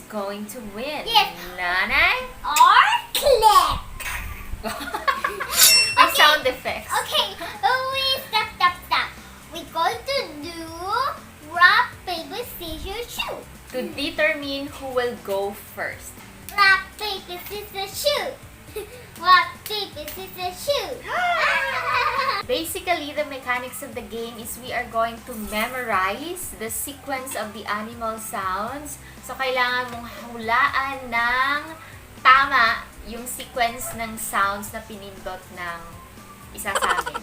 going to win? Yes. Nanay? Or click. With sound effects. Okay, stop. We're going to do rock, paper, scissors, shoot. To determine who will go first. Rock, paper, scissors, shoot. Rock, paper, scissors, shoot. Basically, the mechanics of the game is we are going to memorize the sequence of the animal sounds. So, kailangan mong hulaan ng tama yung sequence ng sounds na pinindot ng isa sa amin.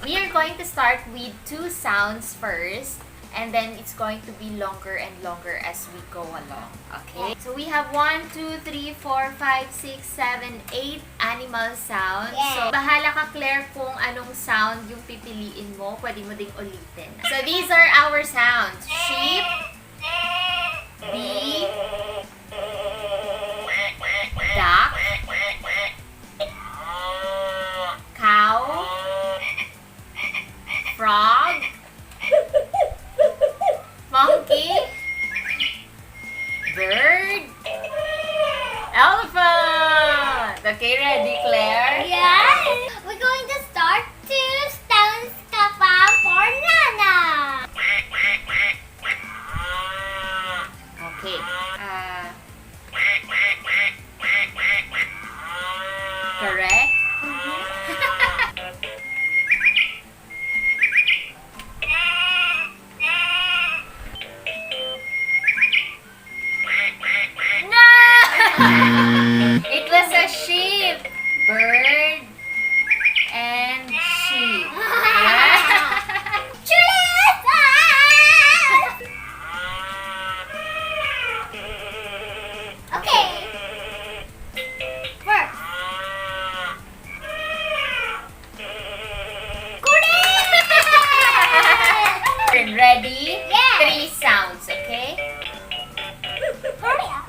We are going to start with 2 sounds first. And then, it's going to be longer and longer as we go along. Okay? So, we have 1, 2, 3, 4, 5, 6, 7, 8 animal sounds. Yeah. So, bahala ka, Claire, kung anong sound yung pipiliin mo. Pwede mo ding ulitin. So, these are our sounds. Sheep, bee, duck, cow, frog, monkey, bird, elephant. Okay, ready, Claire? Yes! We're going to start 2 sounds KaFam for Nana. Okay. Correct? It was a sheep, bird, and sheep. Okay. First. Ready? Yes. 3 sounds, okay? Hurry up.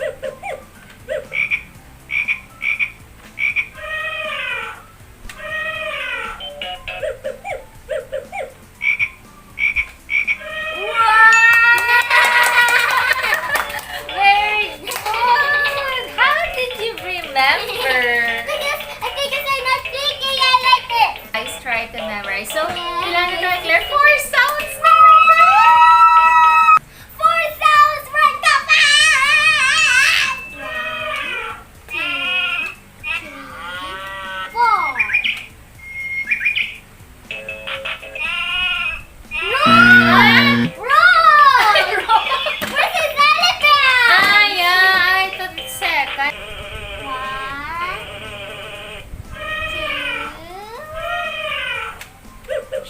Very good! How did you remember? Because I'm not speaking, I like it. Guys, try to memorize. So, ilan na tayo, Claire? 4 sounds na! 4 sounds from KaFam. 1, 2, 3, 4. Roar! Where's his elephant? Ah, yeah. I thought it's second. 1, 2,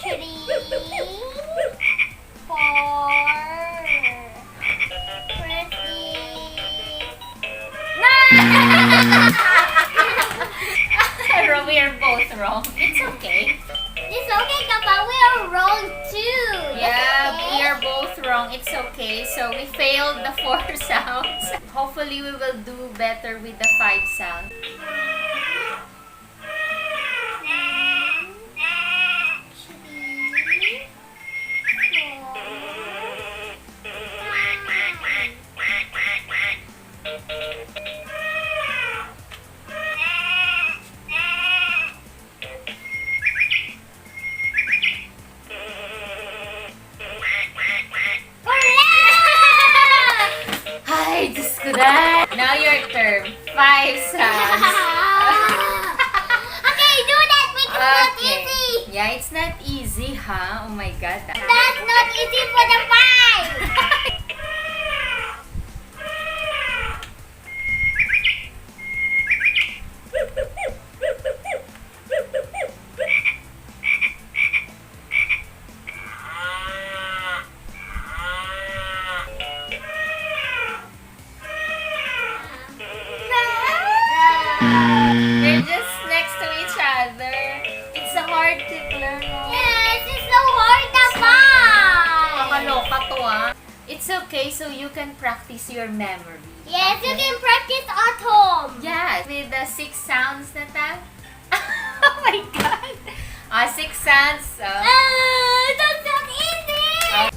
3, 4. Where's Pero we are both wrong. It's okay. It's okay, KaFam. We are wrong too. Yeah, That's we okay. are both wrong. It's okay. So, we failed the 4 sounds. Hopefully, we will do better with the 5 sounds. Ay, Diyos ko na. Now your turn. 5 sounds. Okay, do that. Make it not easy. Yeah, it's not easy, huh? Oh my God. That's not easy for the 5. They're just next to each other. It's a hard to learn. Yes, it's so hard to find. Nakakaloka to, ah. It's okay, so you can practice your memory. Yes, you can practice at home. Yes, with the 6 sounds na ta. Oh my God. 6 sounds. That's not easy.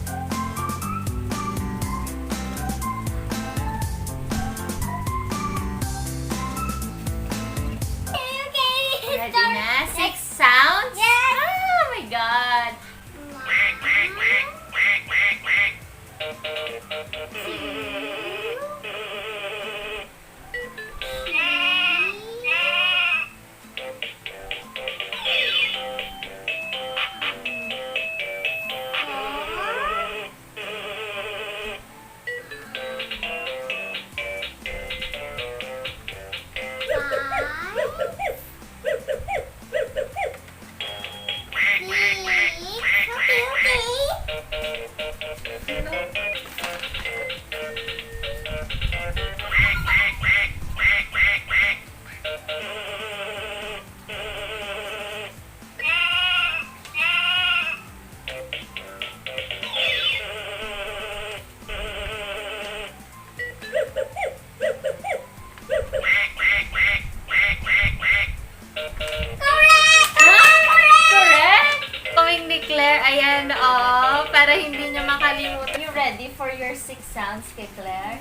nakalimutan. You ready for your 6 sounds, kay Claire?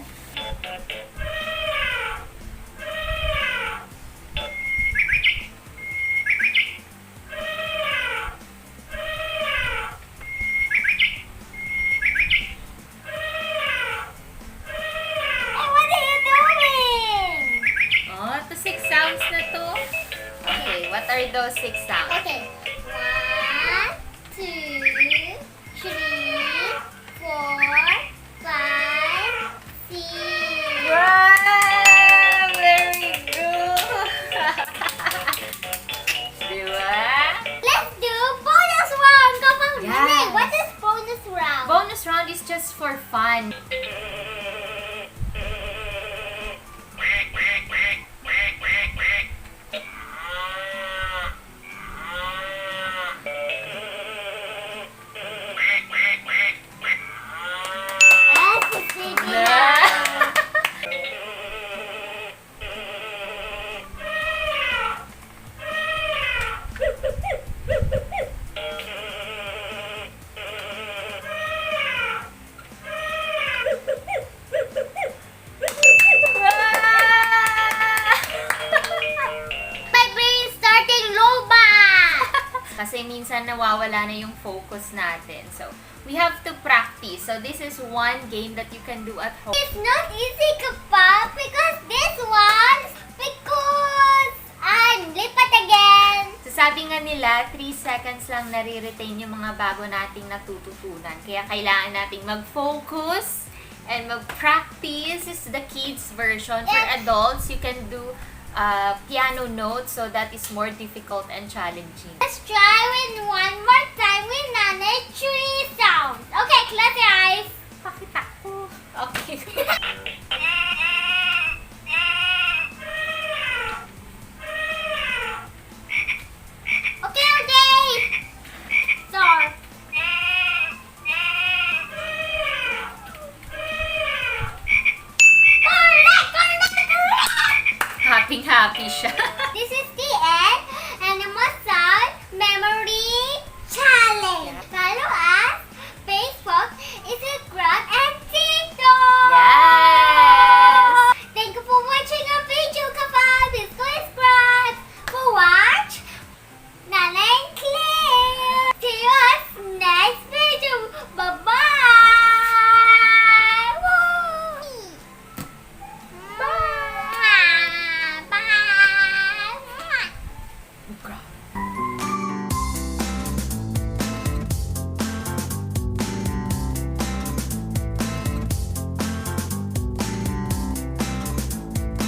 Hey, what are you doing? Oh, ito 6 sounds na to. Okay, what are those 6 sounds? Okay. 1, 2, 3, 4, 5, 6. Wow! Very good! Diba? Let's do bonus round. Come on, Yes. Nanay. What is bonus round? Bonus round is just for fun. That's a signal. My brain's starting loba. Kasi minsan nawawala na yung focus natin. So, we have to practice. So, this is one game that you can do at home. It's not easy, KaFam, because this one, because lipat again. So, sabi nga nila, 3 seconds lang nare-retain yung mga bago nating natututunan. Kaya kailangan nating mag-focus and mag-practice. This is the kids version. For Yes. adults, you can do piano notes, so that is more difficult and challenging. Let's try with one more time with Nanay 3 sounds. Okay, close your eyes. Pakita ko. Okay.